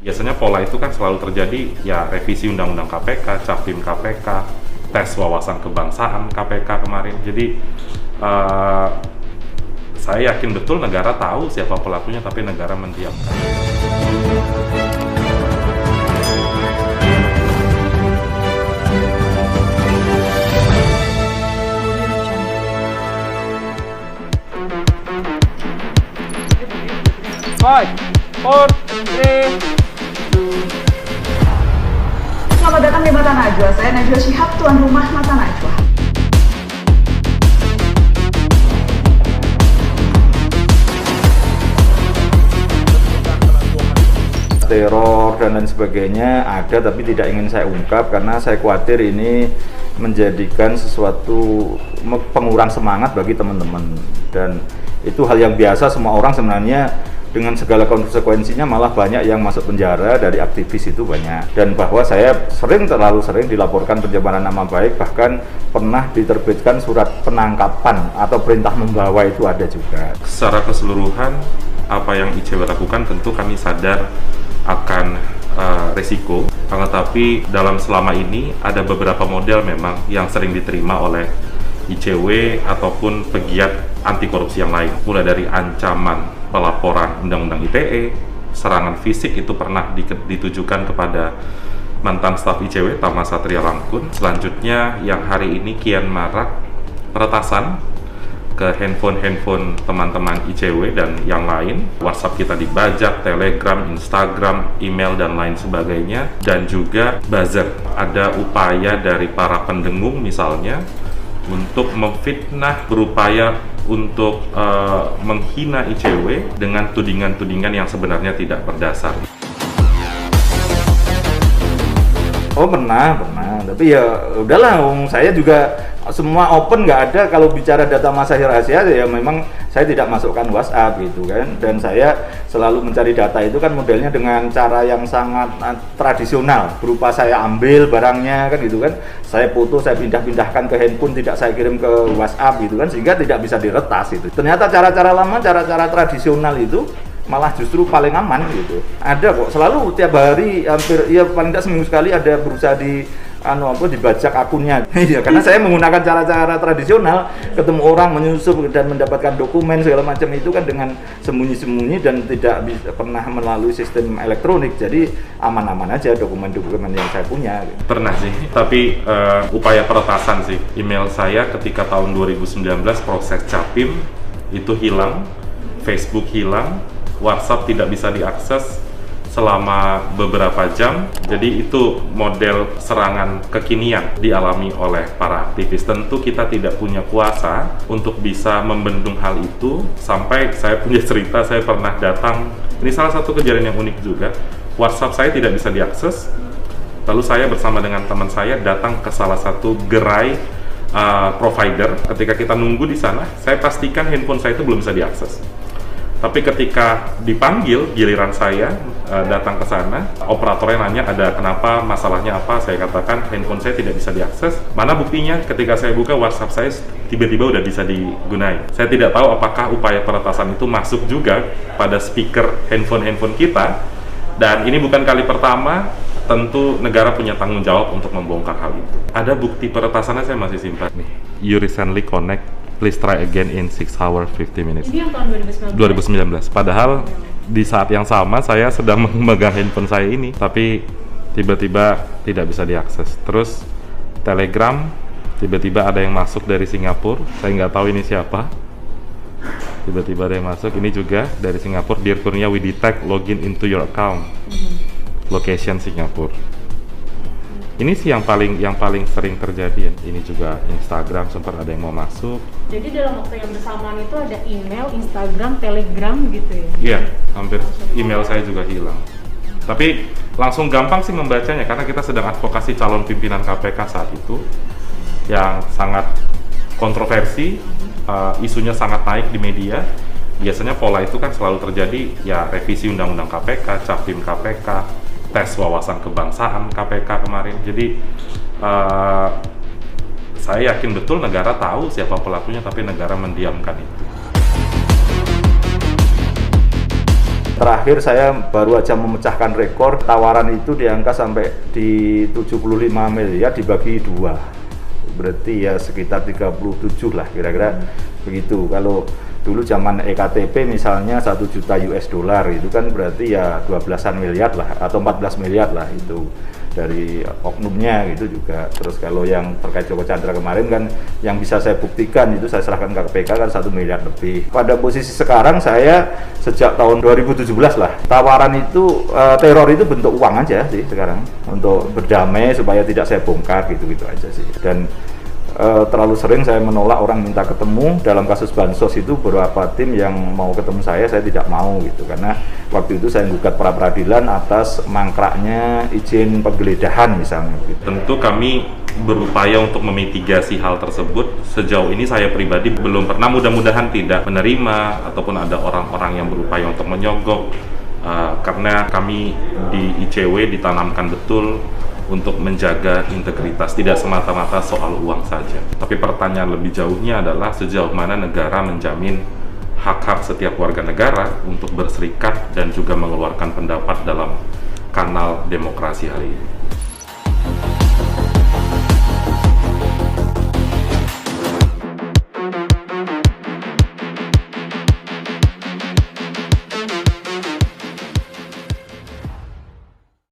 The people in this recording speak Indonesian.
Biasanya pola itu kan selalu terjadi, ya revisi Undang-Undang KPK, Capim KPK, tes wawasan kebangsaan KPK kemarin. Jadi saya yakin betul negara tahu siapa pelakunya, tapi negara mendiamkan. Five, four, three. Selamat datang di Mata Najwa. Saya Najwa Shihab, tuan rumah Mata Najwa. Teror dan lain sebagainya ada, tapi tidak ingin saya ungkap karena saya khawatir ini menjadikan sesuatu pengurang semangat bagi teman-teman, dan itu hal yang biasa. Semua orang sebenarnya dengan segala konsekuensinya, malah banyak yang masuk penjara dari aktivis itu banyak. Dan bahwa saya terlalu sering dilaporkan pencemaran nama baik, bahkan pernah diterbitkan surat penangkapan atau perintah membawa, itu ada juga. Secara keseluruhan, apa yang ICW lakukan tentu kami sadar akan resiko, tetapi selama ini ada beberapa model memang yang sering diterima oleh ICW ataupun pegiat anti korupsi yang lain, mulai dari ancaman pelaporan Undang-Undang ITE, serangan fisik itu pernah ditujukan kepada mantan staf ICW Tama Satria Langkun. Selanjutnya yang hari ini kian marak, peretasan ke handphone teman-teman ICW dan yang lain. WhatsApp kita dibajak, Telegram, Instagram, email dan lain sebagainya, dan juga buzzer. Ada upaya dari para pendengung misalnya untuk memfitnah, berupaya untuk menghina ICW dengan tudingan-tudingan yang sebenarnya tidak berdasar. Oh pernah, tapi ya udahlah, saya juga semua open, nggak ada. Kalau bicara data masa rahasia ya memang saya tidak masukkan WhatsApp gitu kan, dan saya selalu mencari data itu kan modelnya dengan cara yang sangat tradisional, berupa saya ambil barangnya kan gitu kan, saya foto, saya pindah-pindahkan ke handphone, tidak saya kirim ke WhatsApp gitu kan, sehingga tidak bisa diretas itu. Ternyata cara-cara lama, cara-cara tradisional itu malah justru paling aman gitu. Ada kok, selalu tiap hari, hampir ya paling tidak seminggu sekali ada berusaha dibajak akunnya. Iya, karena saya menggunakan cara-cara tradisional, ketemu orang, menyusup dan mendapatkan dokumen segala macam itu kan dengan sembunyi-sembunyi dan tidak pernah melalui sistem elektronik. Jadi aman-aman aja dokumen-dokumen yang saya punya. Pernah sih, tapi upaya peretasan sih. Email saya ketika tahun 2019 proses Capim itu hilang, Facebook hilang, WhatsApp tidak bisa diakses selama beberapa jam. Jadi itu model serangan kekinian dialami oleh para aktivis. Tentu kita tidak punya kuasa untuk bisa membendung hal itu. Sampai saya punya cerita, saya pernah datang, ini salah satu kejadian yang unik juga, WhatsApp saya tidak bisa diakses. Lalu saya bersama dengan teman saya datang ke salah satu gerai provider. Ketika kita nunggu di sana, saya pastikan handphone saya itu belum bisa diakses. Tapi ketika dipanggil, giliran saya datang ke sana, operatornya nanya ada kenapa, masalahnya apa, saya katakan handphone saya tidak bisa diakses. Mana buktinya? Ketika saya buka WhatsApp saya tiba-tiba udah bisa digunakan. Saya tidak tahu apakah upaya peretasan itu masuk juga pada speaker handphone kita, dan ini bukan kali pertama. Tentu negara punya tanggung jawab untuk membongkar hal itu. Ada bukti peretasannya, saya masih simpan nih. You recently connect, please try again in 6 hours 50 minutes. Ini yang tahun 2019? 2019. Padahal di saat yang sama saya sedang memegang handphone saya ini, tapi tiba-tiba tidak bisa diakses. Terus Telegram, tiba-tiba ada yang masuk dari Singapura, saya nggak tahu ini siapa. Tiba-tiba ada yang masuk, ini juga dari Singapura. Dear Kurnia, we detect login into your account. Location Singapura. Ini sih yang paling sering terjadi ya. Ini juga Instagram, sempat ada yang mau masuk. Jadi dalam waktu yang bersamaan itu ada email, Instagram, Telegram gitu ya? Iya, hampir email saya juga hilang. Tapi langsung gampang sih membacanya karena kita sedang advokasi calon pimpinan KPK saat itu yang sangat kontroversi, isunya sangat naik di media. Biasanya pola itu kan selalu terjadi, ya revisi Undang-Undang KPK, Capim KPK, tes wawasan kebangsaan KPK kemarin. Jadi saya yakin betul negara tahu siapa pelakunya, tapi negara mendiamkan itu. terakhir saya baru aja memecahkan rekor, tawaran itu di angka sampai di 75 miliar dibagi 2, berarti ya sekitar 37 lah kira-kira begitu. Kalau dulu zaman EKTP misalnya 1 juta US dollar itu kan berarti ya 12-an miliar lah atau 14 miliar lah itu dari oknumnya gitu juga. Terus kalau yang terkait Joko Chandra kemarin kan yang bisa saya buktikan itu saya serahkan ke KPK kan 1 miliar lebih. Pada posisi sekarang saya sejak tahun 2017 lah, tawaran itu teror itu bentuk uang aja sih sekarang untuk berdamai supaya tidak saya bongkar gitu-gitu aja sih. Dan terlalu sering saya menolak orang minta ketemu. Dalam kasus bansos itu beberapa tim yang mau ketemu saya tidak mau gitu, karena waktu itu saya gugat pra peradilan atas mangkraknya izin penggeledahan misalnya gitu. Tentu kami berupaya untuk memitigasi hal tersebut. Sejauh ini saya pribadi belum pernah, mudah-mudahan tidak menerima ataupun ada orang-orang yang berupaya untuk menyogok, karena kami di ICW ditanamkan betul untuk menjaga integritas, tidak semata-mata soal uang saja. Tapi pertanyaan lebih jauhnya adalah sejauh mana negara menjamin hak-hak setiap warga negara untuk berserikat dan juga mengeluarkan pendapat dalam kanal demokrasi hari ini.